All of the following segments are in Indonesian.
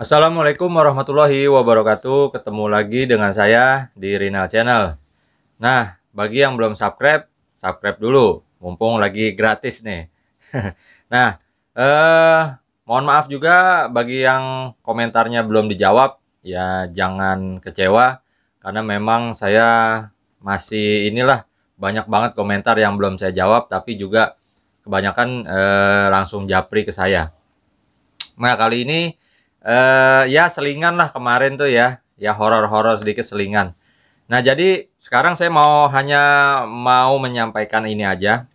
Assalamualaikum warahmatullahi wabarakatuh. Ketemu lagi dengan saya di Rinal Channel. Nah, bagi yang belum subscribe, subscribe dulu. Mumpung lagi gratis nih. Nah, eh mohon maaf juga bagi yang komentarnya belum dijawab. Ya, jangan kecewa karena memang saya masih banyak banget komentar yang belum saya jawab, tapi juga kebanyakan langsung japri ke saya. Nah, kali ini ya selingan lah kemarin tuh ya horor-horor sedikit selingan. Nah, jadi sekarang saya hanya mau menyampaikan ini aja.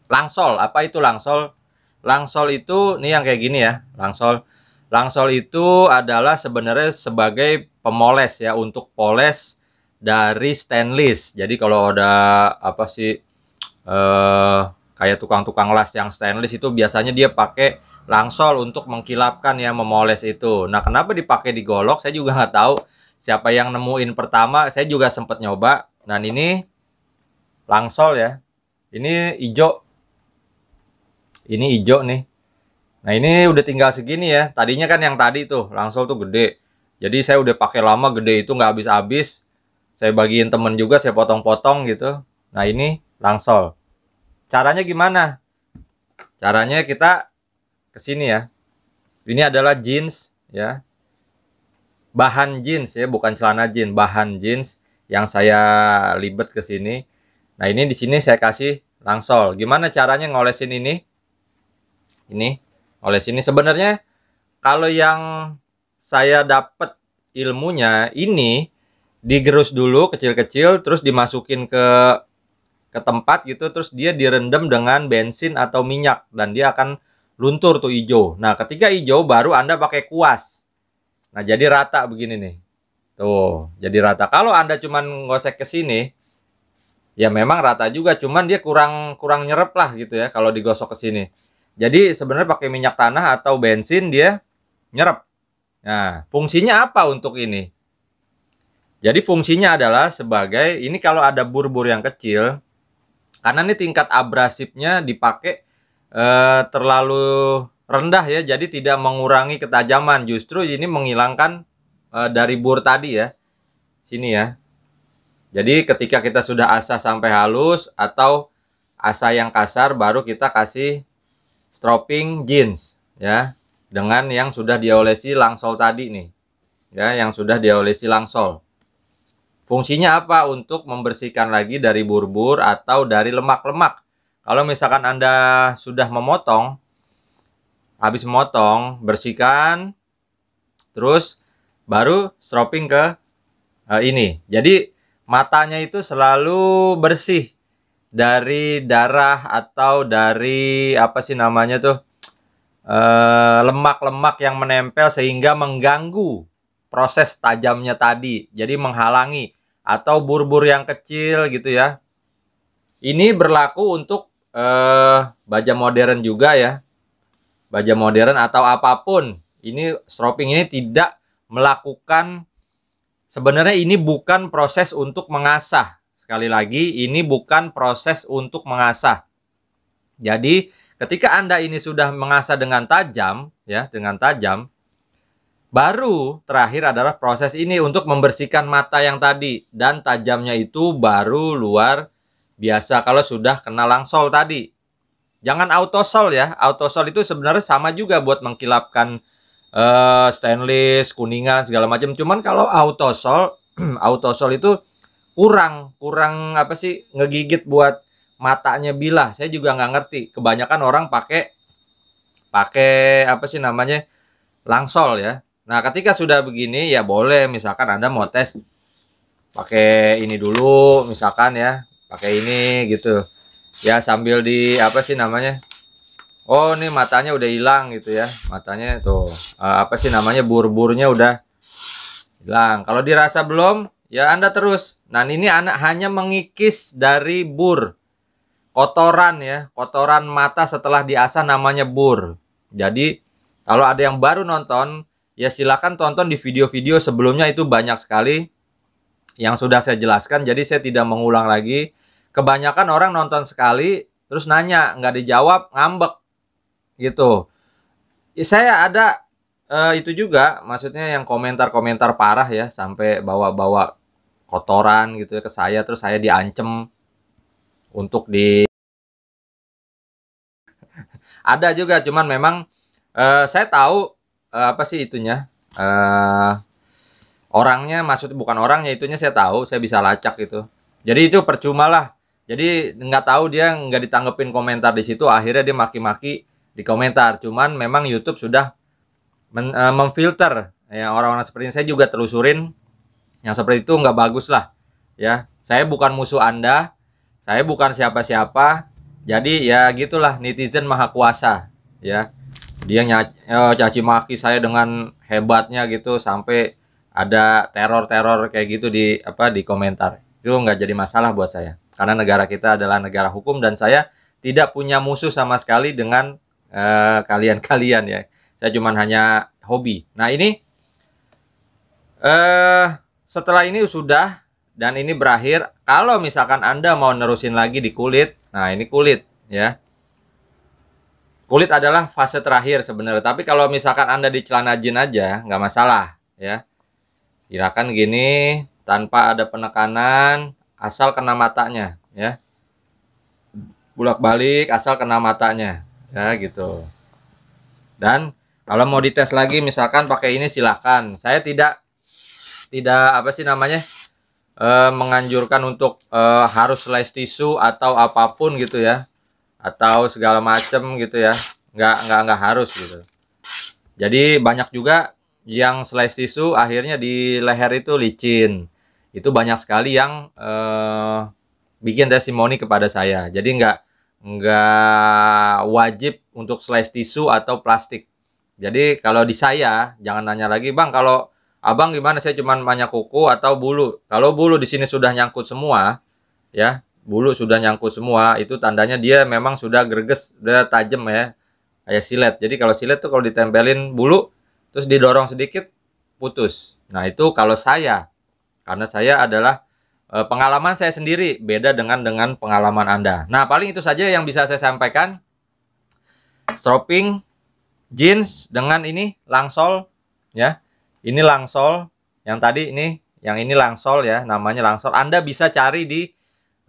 Langsol, apa itu langsol? Langsol itu nih yang kayak gini ya, langsol. Langsol itu adalah sebenarnya sebagai pemoles ya, untuk poles dari stainless. Jadi kalau ada apa sih kayak tukang-tukang las yang stainless itu biasanya dia pakai langsol untuk mengkilapkan ya, memoles itu. Nah, kenapa dipakai di golok? Saya juga nggak tahu siapa yang nemuin pertama. Saya juga sempat nyoba. Nah, ini langsol ya. Ini hijau. Ini hijau nih. Nah, ini udah tinggal segini ya. Tadinya kan yang tadi tuh langsol tuh gede. Jadi saya udah pakai lama, gede itu nggak habis-habis. Saya bagiin temen juga, saya potong-potong gitu. Nah, ini langsol. Caranya gimana? Caranya kita ke sini ya. Ini adalah jeans ya. Bahan jeans ya, bukan celana jeans, bahan jeans yang saya libet ke sini. Nah, ini di sini saya kasih langsol. Gimana caranya ngolesin ini? Ini ngolesin ini sebenarnya kalau yang saya dapat ilmunya ini digerus dulu kecil-kecil, terus dimasukin ke tempat gitu, terus dia direndam dengan bensin atau minyak dan dia akan luntur tuh hijau. Nah, ketika hijau baru Anda pakai kuas. Nah, jadi rata begini nih. Tuh, jadi rata. Kalau Anda cuman ngosek ke sini, ya memang rata juga, cuman dia kurang kurang nyerep lah gitu ya kalau digosok ke sini. Jadi sebenarnya pakai minyak tanah atau bensin dia nyerep. Nah, fungsinya apa untuk ini? Jadi fungsinya adalah sebagai ini kalau ada bur-bur yang kecil, karena ini tingkat abrasifnya dipakai terlalu rendah ya, jadi tidak mengurangi ketajaman, justru ini menghilangkan dari bur tadi ya, sini ya. Jadi ketika kita sudah asah sampai halus atau asah yang kasar, baru kita kasih stropping jeans ya, dengan yang sudah diolesi langsol tadi nih ya, yang sudah diolesi langsol. Fungsinya apa? Untuk membersihkan lagi dari bur-bur atau dari lemak-lemak. Kalau misalkan Anda sudah memotong, habis memotong, bersihkan, terus baru stropping ke ini. Jadi matanya itu selalu bersih dari darah atau dari apa sih namanya tuh, lemak-lemak yang menempel sehingga mengganggu proses tajamnya tadi. Jadi menghalangi atau bur-bur yang kecil gitu ya. Ini berlaku untuk baja modern juga ya. Baja modern atau apapun. Ini stropping ini tidak melakukan, sebenarnya ini bukan proses untuk mengasah. Sekali lagi, ini bukan proses untuk mengasah. Jadi, ketika Anda ini sudah mengasah dengan tajam ya, dengan tajam, baru terakhir adalah proses ini untuk membersihkan mata yang tadi, dan tajamnya itu baru luar biasa kalau sudah kena langsol tadi. Jangan autosol ya. Autosol itu sebenarnya sama juga buat mengkilapkan stainless, kuningan segala macam. Cuman kalau autosol autosol itu kurang kurang apa sih, ngegigit buat matanya bilah. Saya juga nggak ngerti. Kebanyakan orang pakai pakai apa sih namanya, langsol ya. Nah, ketika sudah begini ya boleh, misalkan Anda mau tes pakai ini dulu, misalkan ya, pakai ini gitu. Ya sambil di apa sih namanya? Oh, ini matanya udah hilang gitu ya. Matanya tuh apa sih namanya? Bur-burnya udah hilang. Kalau dirasa belum, ya Anda terus. Nah, ini anak hanya mengikis dari bur. Kotoran ya, kotoran mata setelah diasah namanya bur. Jadi, kalau ada yang baru nonton, ya silakan tonton di video-video sebelumnya, itu banyak sekali yang sudah saya jelaskan, jadi saya tidak mengulang lagi. Kebanyakan orang nonton sekali terus nanya, nggak dijawab, ngambek gitu. Saya ada itu juga maksudnya yang komentar-komentar parah ya, sampai bawa-bawa kotoran gitu ya ke saya, terus saya diancem untuk di ada juga, cuman memang saya tahu apa sih itunya, orangnya, maksudnya bukan orangnya, itunya saya tahu, saya bisa lacak itu. Jadi itu percuma lah. Jadi nggak tahu, dia nggak ditanggepin komentar di situ, akhirnya dia maki-maki di komentar. Cuman memang YouTube sudah memfilter ya orang-orang seperti ini. Saya juga telusurin, yang seperti itu nggak bagus lah ya. Saya bukan musuh Anda, saya bukan siapa-siapa. Jadi ya gitulah, netizen maha kuasa ya. Dia caci maki saya dengan hebatnya gitu, sampai ada teror-teror kayak gitu di komentar. Itu nggak jadi masalah buat saya, karena negara kita adalah negara hukum dan saya tidak punya musuh sama sekali dengan kalian-kalian ya. Saya cuman hanya hobi. Nah ini setelah ini sudah, dan ini berakhir. Kalau misalkan Anda mau nerusin lagi di kulit, nah ini kulit ya. Kulit adalah fase terakhir sebenarnya. Tapi kalau misalkan Anda di celana jin aja, nggak masalah ya. Gerakan gini tanpa ada penekanan, asal kena matanya ya. Bolak-balik asal kena matanya ya gitu. Dan kalau mau dites lagi misalkan pakai ini, silahkan. Saya tidak apa sih namanya, menganjurkan untuk harus slice tisu atau apapun gitu ya, atau segala macem gitu ya. Nggak harus gitu. Jadi banyak juga yang slice tisu akhirnya di leher itu licin. Itu banyak sekali yang bikin testimoni kepada saya. Jadi nggak wajib untuk slice tisu atau plastik. Jadi kalau di saya jangan nanya lagi, Bang, kalau Abang gimana, saya cuman banyak kuku atau bulu. Kalau bulu di sini sudah nyangkut semua ya, bulu sudah nyangkut semua, itu tandanya dia memang sudah greges, udah tajam ya, kayak silet. Jadi kalau silet tuh kalau ditempelin bulu terus didorong sedikit putus. Nah itu kalau saya, karena saya adalah pengalaman saya sendiri, beda dengan pengalaman Anda. Nah paling itu saja yang bisa saya sampaikan. Stropping jeans dengan ini langsol ya. Ini langsol, yang tadi ini, yang ini langsol ya, namanya langsol. Anda bisa cari di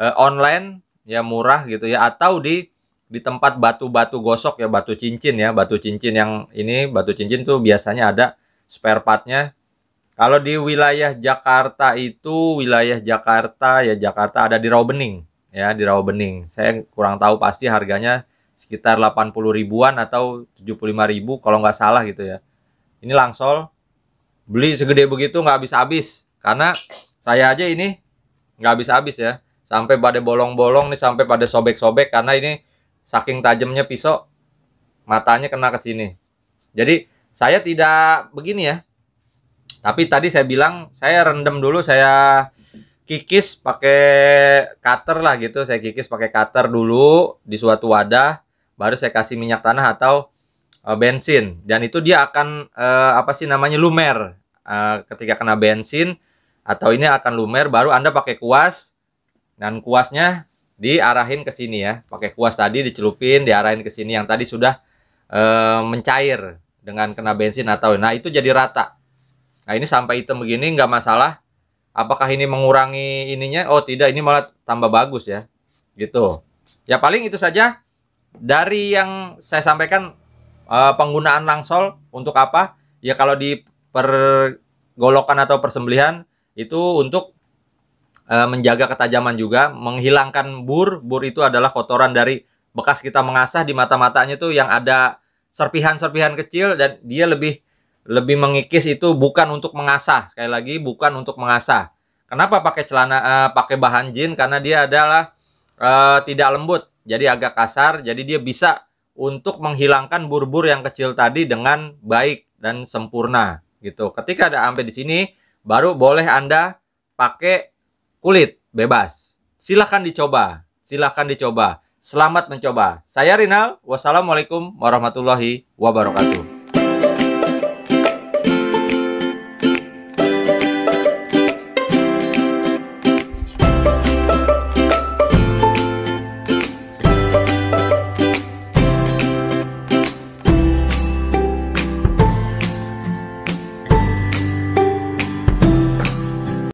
online ya, murah gitu ya, atau di tempat batu-batu gosok ya, batu cincin ya, batu cincin yang ini, batu cincin tuh biasanya ada spare partnya. Kalau di wilayah Jakarta itu, wilayah Jakarta ya, Jakarta ada di Rawabening ya, di Rawabening. Saya kurang tahu pasti harganya sekitar 80 ribuan atau 75.000 kalau nggak salah gitu ya. Ini langsol, beli segede begitu nggak habis-habis, karena saya aja ini nggak habis-habis ya, sampai pada bolong-bolong nih, sampai pada sobek-sobek, karena ini saking tajamnya pisau, matanya kena ke sini. Jadi saya tidak begini ya, tapi tadi saya bilang saya rendam dulu, saya kikis pakai cutter lah gitu, saya kikis pakai cutter dulu di suatu wadah, baru saya kasih minyak tanah atau bensin, dan itu dia akan apa sih namanya, lumer. Ketika kena bensin atau ini akan lumer, baru Anda pakai kuas, dan kuasnya diarahin ke sini ya, pakai kuas tadi dicelupin, diarahin ke sini, yang tadi sudah mencair dengan kena bensin atau, nah itu jadi rata. Nah ini sampai hitam begini nggak masalah. Apakah ini mengurangi ininya? Oh tidak, ini malah tambah bagus ya gitu. Ya paling itu saja dari yang saya sampaikan. Penggunaan langsol untuk apa ya, kalau di pergolokan atau persembelihan itu untuk menjaga ketajaman juga, menghilangkan bur itu adalah kotoran dari bekas kita mengasah di mata-matanya tuh, yang ada serpihan-serpihan kecil, dan dia lebih mengikis. Itu bukan untuk mengasah, sekali lagi bukan untuk mengasah. Kenapa pakai celana pakai bahan jin? Karena dia adalah tidak lembut, jadi agak kasar, jadi dia bisa untuk menghilangkan bur-bur yang kecil tadi dengan baik dan sempurna gitu. Ketika ada sampai di sini, baru boleh Anda pakai kulit bebas. Silahkan dicoba, silahkan dicoba. Selamat mencoba. Saya Rinal, wassalamualaikum warahmatullahi wabarakatuh.